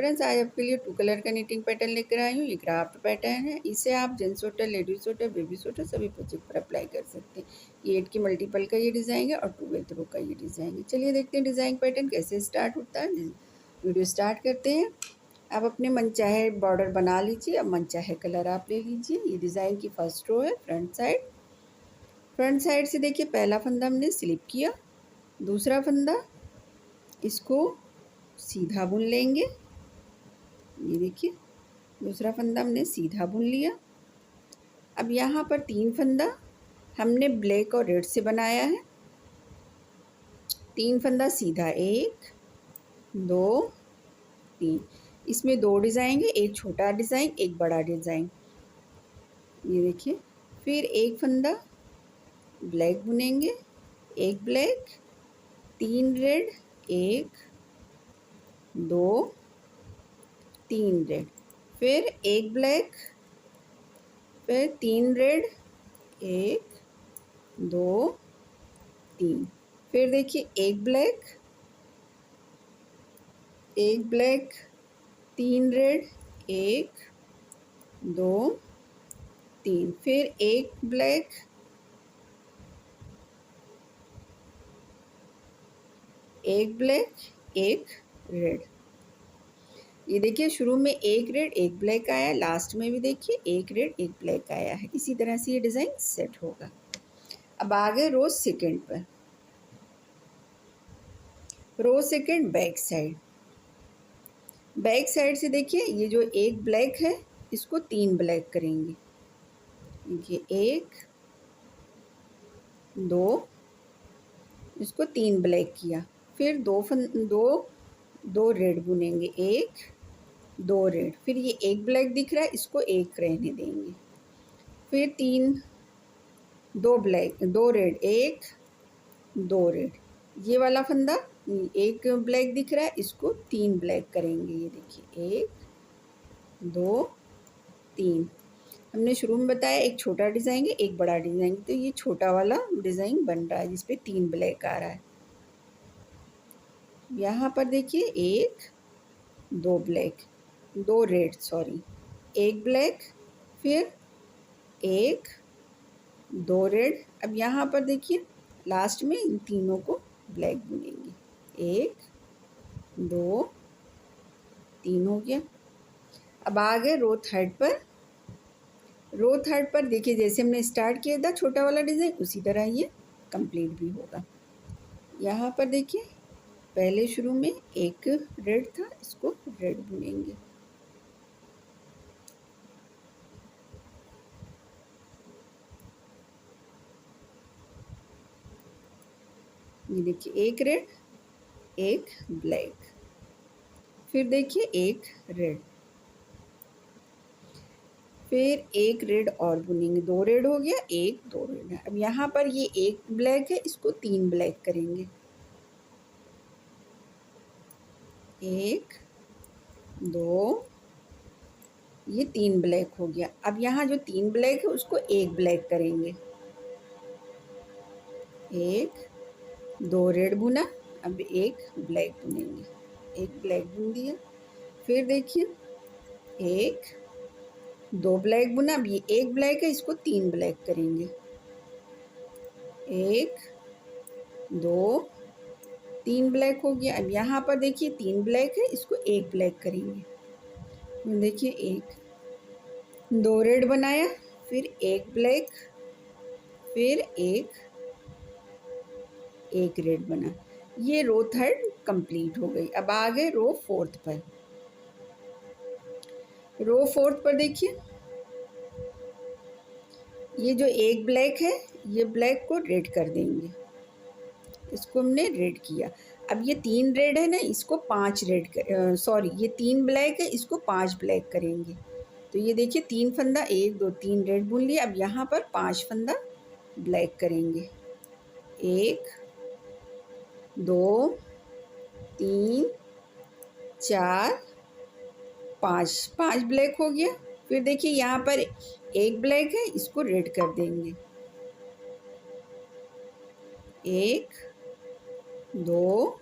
Friends, आज आपके लिए 2 कलर का निटिंग पैटर्न लेकर आई हूँ। ये क्राफ्ट पैटर्न है। इसे आप gents sweater, ladies sweater, baby sweater सभी प्रोजेक्ट पर अप्लाई कर सकते हैं। ये 8 की मल्टीपल का ये डिज़ाइन है और 12 रो का ये डिज़ाइन है। चलिए देखते हैं डिज़ाइन पैटर्न कैसे स्टार्ट होता है। वीडियो स्टार्ट करते हैं। आप अपने मनचाहे बॉर्डर बना लीजिए। अब मनचाहे कलर आप ले लीजिए। ये डिज़ाइन की फर्स्ट रो है फ्रंट साइड। फ्रंट साइड से देखिए पहला फंदा हमने स्लिप किया, दूसरा फंदा इसको सीधा बुन लेंगे। ये देखिए दूसरा फंदा हमने सीधा बुन लिया। अब यहाँ पर 3 फंदा हमने ब्लैक और रेड से बनाया है। 3 फंदा सीधा, 1 2 3। इसमें 2 डिज़ाइन है, एक छोटा डिज़ाइन एक बड़ा डिज़ाइन। ये देखिए फिर एक फंदा ब्लैक बुनेंगे, एक ब्लैक, 3 रेड, 1 2 3 रेड, फिर एक ब्लैक, फिर 3 रेड, 1 2 3, फिर देखिए एक ब्लैक, 3 रेड, 1 2 3, फिर एक ब्लैक, एक रेड। ये देखिए शुरू में एक रेड एक ब्लैक आया, लास्ट में भी देखिए एक रेड एक ब्लैक आया है। इसी तरह से ये डिज़ाइन सेट होगा। अब आगे रो सेकंड पर, row second back side. Back side से देखिए ये जो एक ब्लैक है इसको 3 ब्लैक करेंगे। देखिए 1 2, इसको 3 ब्लैक किया, फिर दो रेड बुनेंगे, 1 2 रेड, फिर ये एक ब्लैक दिख रहा है इसको एक रहने देंगे, फिर 3 2 ब्लैक 2 रेड, 1 2 रेड। ये वाला फंदा एक ब्लैक दिख रहा है इसको 3 ब्लैक करेंगे। ये देखिए 1 2 3। हमने शुरू में बताया एक छोटा डिज़ाइन है एक बड़ा डिज़ाइन, तो ये छोटा वाला डिज़ाइन बन रहा है जिस पे 3 ब्लैक आ रहा है। यहाँ पर देखिए 1 2 ब्लैक 2 रेड, सॉरी, एक ब्लैक, फिर 1 2 रेड। अब यहाँ पर देखिए लास्ट में इन तीनों को ब्लैक बुनेंगे, 1 2 3 हो गया। अब आ गए रो थर्ड पर। रो थर्ड पर देखिए जैसे हमने स्टार्ट किया था छोटा वाला डिज़ाइन उसी तरह ये कंप्लीट भी होगा। यहाँ पर देखिए पहले शुरू में एक रेड था इसको रेड बुनेंगे, ये देखिए एक रेड एक ब्लैक, फिर देखिए एक रेड, फिर एक रेड और बुनेंगे, 2 रेड हो गया, 1 2 रेड है। अब यहाँ पर ये एक ब्लैक है इसको 3 ब्लैक करेंगे, 1 2, ये 3 ब्लैक हो गया। अब यहाँ जो 3 ब्लैक है उसको एक ब्लैक करेंगे, 1 2 रेड बुना, अब एक ब्लैक बुनेंगे, एक ब्लैक बुन दिया, फिर देखिए 1 2 ब्लैक बुना, अब ये एक ब्लैक है इसको 3 ब्लैक करेंगे, 1 2 3 ब्लैक हो गया। अब यहाँ पर देखिए 3 ब्लैक है इसको एक ब्लैक करेंगे, देखिए 1 2 रेड बनाया, फिर एक ब्लैक, फिर एक रेड बना। ये रो थर्ड कंप्लीट हो गई। अब आ गए रो फोर्थ पर। रो फोर्थ पर देखिए ये जो एक ब्लैक है ये ब्लैक को रेड कर देंगे, इसको हमने रेड किया। अब ये 3 रेड है ना इसको 5 रेड सॉरी ये 3 ब्लैक है इसको 5 ब्लैक करेंगे। तो ये देखिए 3 फंदा 1 2 3 रेड बुन लिया। अब यहाँ पर 5 फंदा ब्लैक करेंगे, 1 2 3 4 5, 5 ब्लैक हो गया। फिर देखिए यहाँ पर एक ब्लैक है इसको रेड कर देंगे, 1 2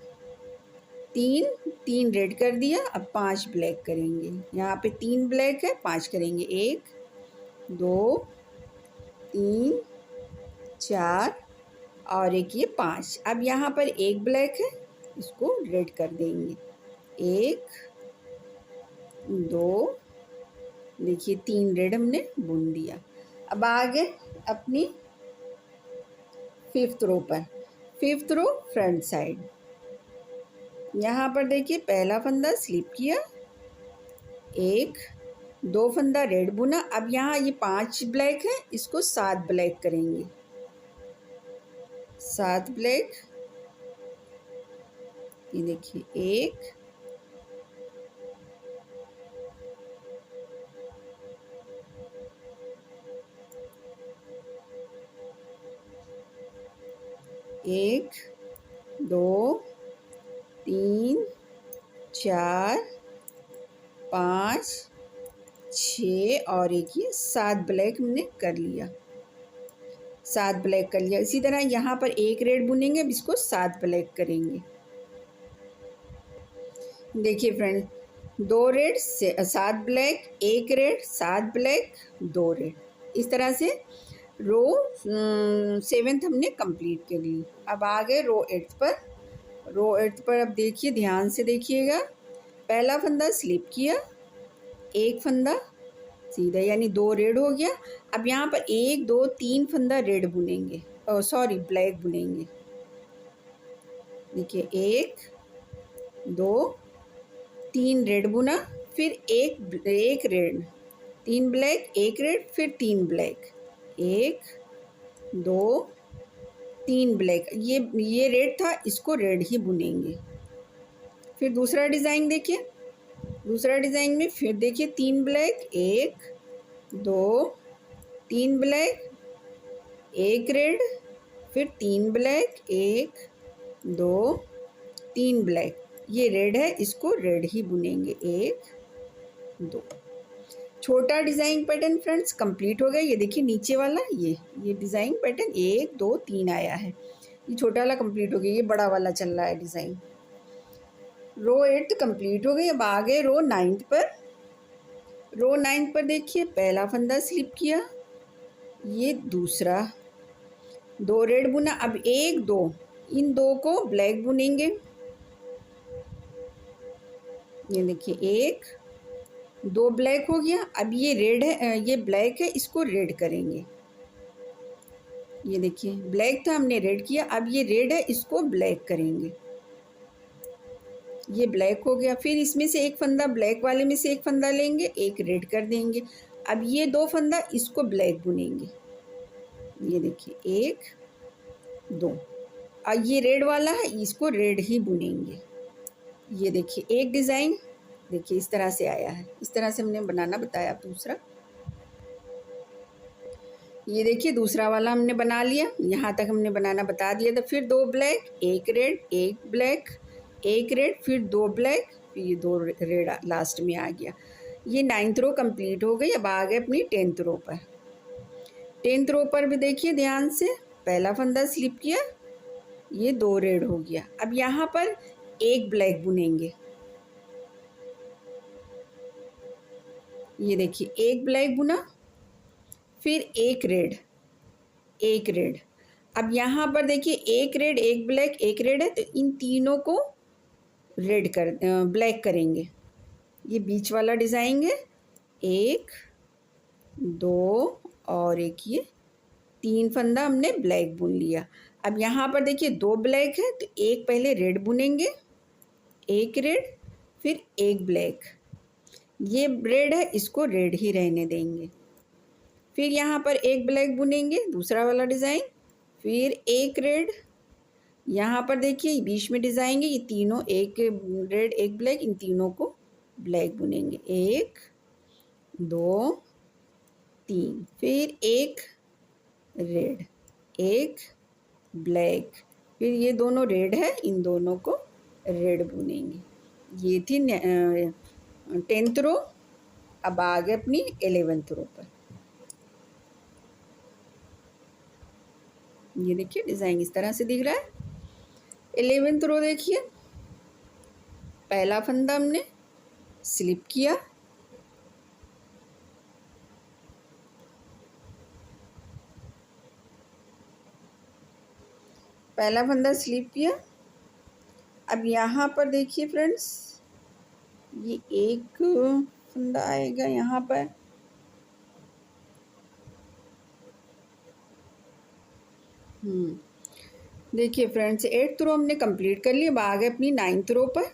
तीन तीन रेड कर दिया, अब 5 ब्लैक करेंगे। यहाँ पे 3 ब्लैक है, 5 करेंगे। 1 2 3 4 और एक ये 5। अब यहाँ पर एक ब्लैक है, इसको रेड कर देंगे। 1 2, देखिए 3 रेड हमने बुन दिया। अब आगे अपनी 5th रो पर, 5th रो फ्रंट साइड। यहाँ पर देखिए पहला फंदा स्लिप किया, 1 2 फंदा रेड बुना। अब यहाँ ये 5 ब्लैक है, इसको 7 ब्लैक करेंगे। 7 ब्लैक, ये देखिए 1 1 2 3 4 5 6 और एक ये 7 ब्लैक हमने कर लिया। 7 ब्लैक कर लिया। इसी तरह यहाँ पर एक रेड बुनेंगे, अब इसको 7 ब्लैक करेंगे। देखिए friend, 2 red 7 black, 1 red 7 black 2 red, इस तरह से रो 7th हमने कंप्लीट कर ली। अब आ गए रो 8th पर। रो 8th पर अब देखिए, ध्यान से देखिएगा। पहला फंदा स्लिप किया, एक फंदा सीधा, यानी 2 रेड हो गया। अब यहाँ पर 1 2 3 फंदा रेड बुनेंगे, सॉरी ब्लैक बुनेंगे। देखिए 1 2 3 रेड बुना, फिर एक रेड, 3 ब्लैक, 1 रेड, फिर 3 ब्लैक, 1 2 3 ब्लैक। ये रेड था, इसको रेड ही बुनेंगे। फिर दूसरा डिज़ाइन देखिए, दूसरा डिज़ाइन में फिर देखिए 3 ब्लैक, 1 2 3 ब्लैक, 1 रेड, फिर 3 ब्लैक, 1 2 3 ब्लैक। ये रेड है, इसको रेड ही बुनेंगे। 1 2, छोटा डिज़ाइन पैटर्न फ्रेंड्स कंप्लीट हो गया। ये देखिए नीचे वाला, ये डिज़ाइन पैटर्न 1 2 3 आया है। ये छोटा वाला कंप्लीट हो गया, ये बड़ा वाला चल रहा है डिज़ाइन। रो 8 कंप्लीट हो गई। अब आ गए रो 9th पर। रो 9th पर देखिए, पहला फंदा स्लिप किया, ये दूसरा, 2 रेड बुना। अब 1 2, इन 2 को ब्लैक बुनेंगे। ये देखिए 1 2 ब्लैक हो गया। अब ये रेड है, ये ब्लैक है, इसको रेड करेंगे। ये देखिए ब्लैक था, हमने रेड किया। अब ये रेड है, इसको ब्लैक करेंगे। ये ब्लैक हो गया। फिर इसमें से एक फंदा, ब्लैक वाले में से एक फंदा लेंगे, एक रेड कर देंगे। अब ये 2 फंदा, इसको ब्लैक बुनेंगे। ये देखिए 1 2, अब ये रेड वाला है, इसको रेड ही बुनेंगे। ये देखिए एक डिज़ाइन, देखिए इस तरह से आया है। इस तरह से हमने बनाना बताया। दूसरा, ये देखिए दूसरा वाला हमने बना लिया, यहाँ तक हमने बनाना बता दिया था। फिर 2 ब्लैक, 1 रेड, 1 ब्लैक, 1 रेड, फिर 2 ब्लैक, फिर ये 2 रेड लास्ट में आ गया। ये 9th रो कंप्लीट हो गई। अब आ गए अपनी 10th रो पर। 10th रो पर भी देखिए ध्यान से, पहला फंदा स्लिप किया, ये 2 रेड हो गया। अब यहाँ पर एक ब्लैक बुनेंगे। ये देखिए एक ब्लैक बुना, फिर एक रेड, एक रेड। अब यहाँ पर देखिए एक रेड, एक ब्लैक, एक रेड है, तो इन तीनों को रेड कर ब्लैक करेंगे। ये बीच वाला डिज़ाइन है, 1 2 और एक ये 3 फंदा हमने ब्लैक बुन लिया। अब यहाँ पर देखिए 2 ब्लैक है, तो एक पहले रेड बुनेंगे, एक रेड, फिर एक ब्लैक। ये रेड है, इसको रेड ही रहने देंगे। फिर यहाँ पर एक ब्लैक बुनेंगे, दूसरा वाला डिज़ाइन, फिर एक रेड। यहाँ पर देखिए बीच में डिज़ाइन है, ये तीनों, एक रेड एक ब्लैक, इन तीनों को ब्लैक बुनेंगे। 1 2 3, फिर एक रेड, एक ब्लैक, फिर ये दोनों रेड है, इन दोनों को रेड बुनेंगे। ये थी 10th रो। अब आ गए अपनी 11th रो पर। ये देखिए डिज़ाइन इस तरह से दिख रहा है। 11th रो देखिए, पहला फंदा हमने स्लिप किया, पहला फंदा स्लिप किया। अब यहाँ पर देखिए फ्रेंड्स, ये एक फंदा आएगा यहाँ पर, देखिए फ्रेंड्स 8th रो हमने कंप्लीट कर लिया। अब आ गए अपनी 9th रो पर।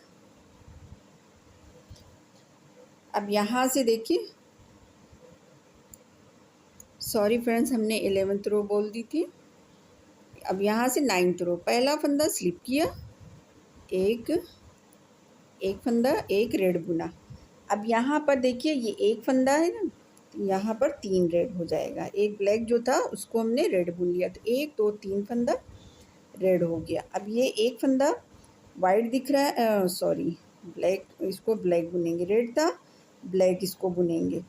अब यहाँ से देखिए, सॉरी फ्रेंड्स हमने 11th रो बोल दी थी। अब यहाँ से 9th रो, पहला फंदा स्लिप किया, एक फंदा एक रेड बुना। अब यहाँ पर देखिए ये एक फंदा है ना, यहाँ पर 3 रेड हो जाएगा। एक ब्लैक जो था उसको हमने रेड बुन लिया, तो 1 2 3 फंदा रेड हो गया। अब ये एक फंदा वाइट दिख रहा है, सॉरी ब्लैक, इसको ब्लैक बुनेंगे। रेड था, ब्लैक इसको बुनेंगे।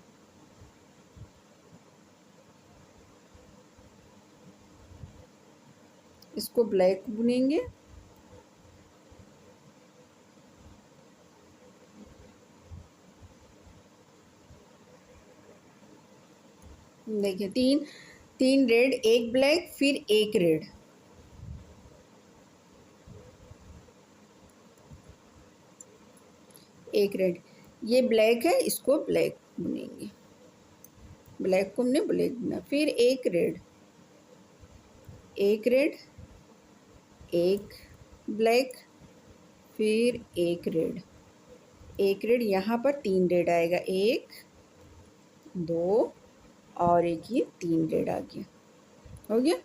इसको ब्लैक बुनेंगे। देखिए तीन रेड, एक ब्लैक, फिर एक रेड। एक रेड, ये ब्लैक है, इसको ब्लैक बुनेंगे। ब्लैक को हमने ब्लैक बुना। फिर एक रेड, एक रेड, एक ब्लैक, फिर एक रेड, एक रेड। यहाँ पर 3 रेड आएगा, 1 2 और एक ये 3 रेड आ गया। हो गया।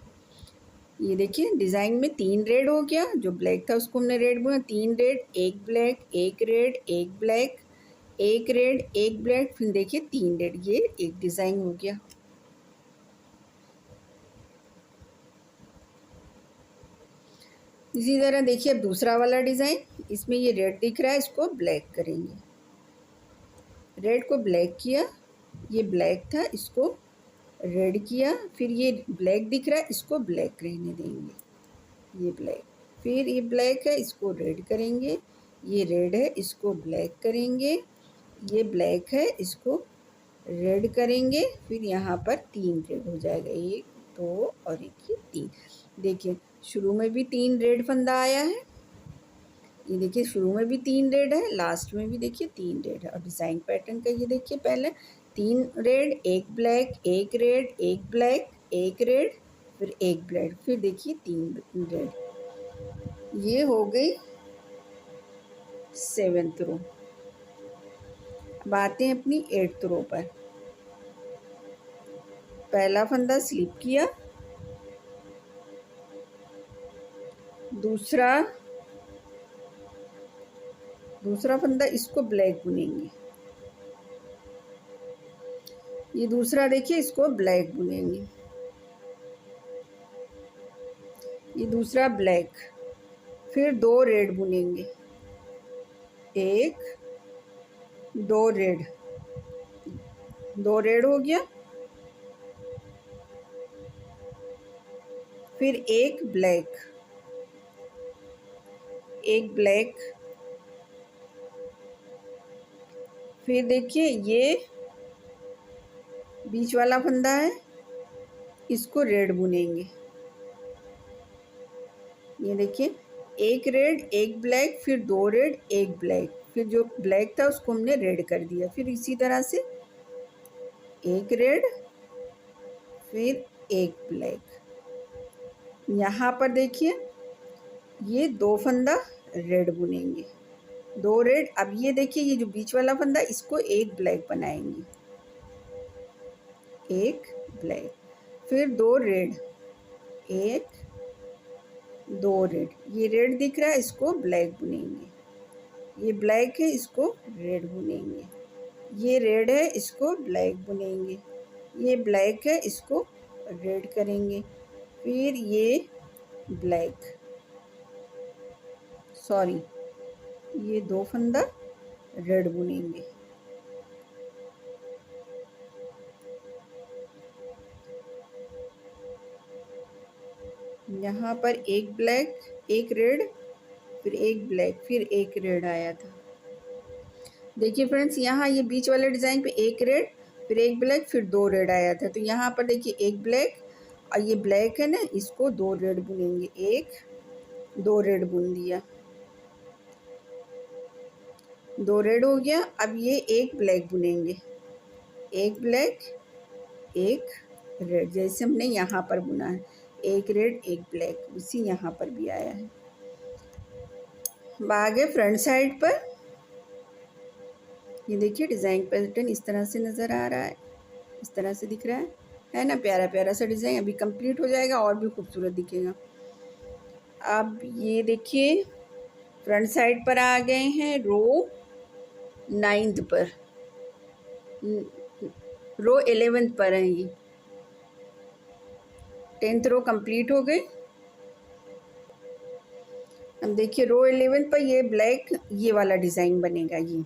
ये देखिए डिज़ाइन में 3 रेड हो गया। जो ब्लैक था उसको हमने रेड बुना। 3 रेड, एक ब्लैक, एक रेड, एक ब्लैक, एक रेड, एक ब्लैक, फिर देखिए 3 रेड। ये एक डिज़ाइन हो गया। इसी तरह देखिए अब दूसरा वाला डिज़ाइन, इसमें ये रेड दिख रहा है, इसको ब्लैक करेंगे। रेड को ब्लैक किया, ये ब्लैक था, इसको रेड किया। फिर ये ब्लैक दिख रहा है, इसको ब्लैक रहने देंगे। ये ब्लैक, फिर ये ब्लैक है, इसको रेड करेंगे। ये रेड है, इसको ब्लैक करेंगे। ये ब्लैक है, इसको रेड करेंगे। फिर यहाँ पर 3 रेड हो जाएगा, 1 2 और एक ये 3। देखिए शुरू में भी 3 रेड फंदा आया है। ये देखिए शुरू में भी 3 रेड है, लास्ट में भी देखिए 3 रेड है। और डिज़ाइन पैटर्न का ये देखिए, पहले 3 रेड, एक ब्लैक, एक रेड, एक ब्लैक, एक रेड, फिर एक ब्लैक, फिर देखिए 3 रेड। ये हो गई 7th रो। अब आते हैं अपनी 8th रो पर। पहला फंदा स्लिप किया, दूसरा फंदा इसको ब्लैक बुनेंगे। ये दूसरा देखिए, इसको ब्लैक बुनेंगे। ये दूसरा ब्लैक, फिर 2 रेड बुनेंगे, 1 2 रेड, 2 रेड हो गया। फिर एक ब्लैक, एक ब्लैक, फिर देखिए ये बीच वाला फंदा है, इसको रेड बुनेंगे। ये देखिए एक रेड, एक ब्लैक, फिर 2 रेड, एक ब्लैक, फिर जो ब्लैक था उसको हमने रेड कर दिया। फिर इसी तरह से एक रेड, फिर एक ब्लैक। यहाँ पर देखिए ये 2 फंदा रेड बुनेंगे, 2 रेड। अब ये देखिए ये जो बीच वाला फंदा, इसको एक ब्लैक बनाएंगे, एक ब्लैक, फिर 2 रेड, 1 2 रेड। ये रेड दिख रहा है, इसको ब्लैक बुनेंगे। ये ब्लैक है, इसको रेड बुनेंगे। ये रेड है, इसको ब्लैक बुनेंगे। ये ब्लैक है, इसको रेड करेंगे। फिर ये ब्लैक, सॉरी ये 2 फंदा रेड बुनेंगे। यहाँ पर एक ब्लैक, एक रेड, फिर एक ब्लैक, फिर एक रेड आया था। देखिए फ्रेंड्स, यहाँ ये बीच वाले डिज़ाइन पे एक रेड, फिर एक ब्लैक, फिर 2 रेड आया था। तो यहाँ पर देखिए एक ब्लैक और ये ब्लैक है ना, इसको 2 रेड बुनेंगे। 1 2 रेड बुन दिया, 2 रेड हो गया। अब ये एक ब्लैक बुनेंगे, एक ब्लैक, एक रेड, जैसे हमने यहाँ पर बुना है। एक रेड एक ब्लैक, उसी यहाँ पर भी आया है। अब आगे फ्रंट साइड पर ये देखिए डिज़ाइन पैटर्न इस तरह से नज़र आ रहा है, इस तरह से दिख रहा है ना, प्यारा प्यारा सा डिज़ाइन। अभी कंप्लीट हो जाएगा और भी खूबसूरत दिखेगा। अब ये देखिए फ्रंट साइड पर आ गए हैं, रो 9th पर, रो 11th पर है ये। 10th रो कंप्लीट हो गई। अब देखिए रो 11 पर ये ब्लैक, ये वाला डिज़ाइन बनेगा। ये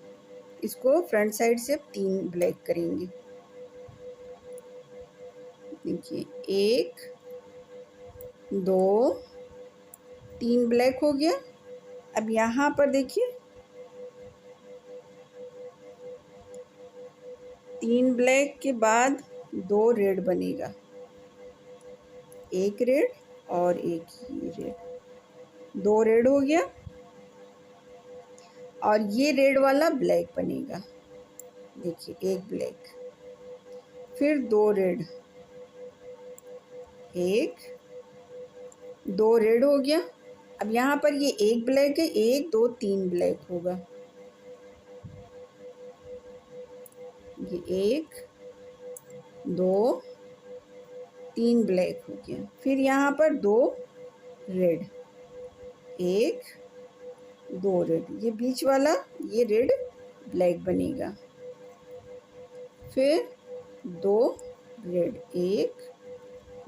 इसको फ्रंट साइड से 3 ब्लैक करेंगे। देखिए 1 2 3 ब्लैक हो गया। अब यहाँ पर देखिए 3 ब्लैक के बाद 2 रेड बनेगा, एक रेड और एक ही रेड, 2 रेड हो गया। और ये रेड वाला ब्लैक बनेगा। देखिए एक ब्लैक, फिर 2 रेड, एक 2 रेड हो गया। अब यहाँ पर ये एक ब्लैक है, 1 2 3 ब्लैक होगा। ये 1 2 3 ब्लैक हो गया। फिर यहाँ पर 2 रेड, 1 2 रेड, ये बीच वाला ये रेड ब्लैक बनेगा। फिर 2 रेड, 1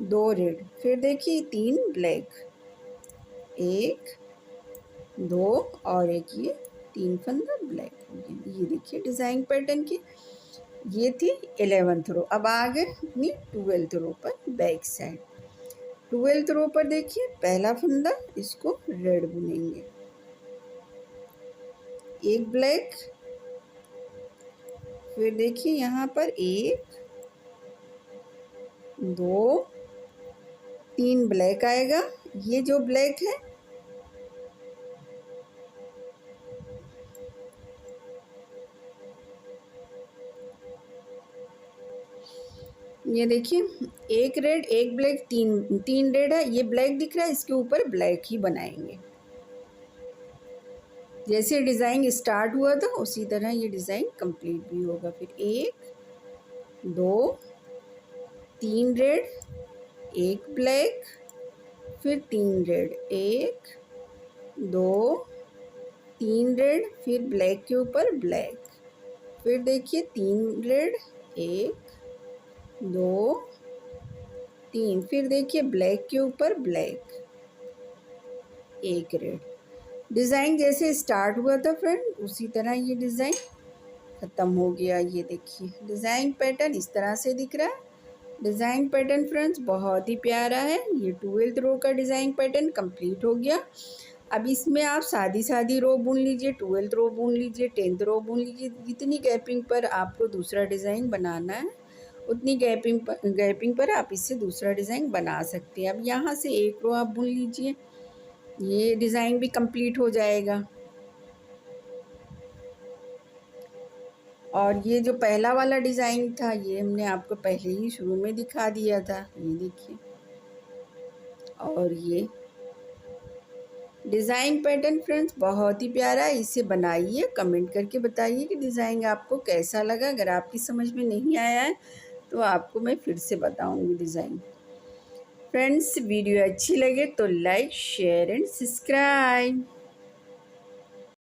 2 रेड, फिर देखिए 3 ब्लैक, 1 2 और एक ये 3 फंदा ब्लैक हो गया। ये देखिए डिज़ाइन पैटर्न की ये थी 11th रो। अब आ गए अपनी 12th रो पर बैक साइड। 12th रो पर देखिए पहला फंदा, इसको रेड बुनेंगे, एक ब्लैक, फिर देखिए यहाँ पर 1 2 3 ब्लैक आएगा। ये जो ब्लैक है ये देखिए एक रेड एक ब्लैक, 3 रेड है। ये ब्लैक दिख रहा है, इसके ऊपर ब्लैक ही बनाएंगे। जैसे डिज़ाइन स्टार्ट हुआ था उसी तरह ये डिज़ाइन कंप्लीट भी होगा। फिर 1 2 3 रेड, एक ब्लैक, फिर 3 रेड, 1 2 3 रेड, फिर ब्लैक के ऊपर ब्लैक, फिर देखिए 3 रेड, 1 2 3, फिर देखिए ब्लैक के ऊपर ब्लैक, एक रेड। डिज़ाइन जैसे स्टार्ट हुआ था फ्रेंड उसी तरह ये डिज़ाइन ख़त्म हो गया। ये देखिए डिज़ाइन पैटर्न इस तरह से दिख रहा है। डिज़ाइन पैटर्न फ्रेंड्स बहुत ही प्यारा है। ये 12th रो का डिज़ाइन पैटर्न कंप्लीट हो गया। अब इसमें आप सादी रो बुन लीजिए, 12th रो बुन लीजिए, 10th रो बुन लीजिए। जितनी गैपिंग पर आपको दूसरा डिज़ाइन बनाना है उतनी गैपिंग पर आप इससे दूसरा डिज़ाइन बना सकते हैं। अब यहाँ से एक रो आप बुन लीजिए, ये डिज़ाइन भी कंप्लीट हो जाएगा। और ये जो पहला वाला डिज़ाइन था ये हमने आपको पहले ही शुरू में दिखा दिया था, ये देखिए। और ये डिज़ाइन पैटर्न फ्रेंड्स बहुत ही प्यारा है। इसे बनाइए, कमेंट करके बताइए कि डिज़ाइन आपको कैसा लगा। अगर आपकी समझ में नहीं आया है तो आपको मैं फिर से बताऊंगी डिज़ाइन। फ्रेंड्स वीडियो अच्छी लगे तो लाइक शेयर एंड सब्सक्राइब।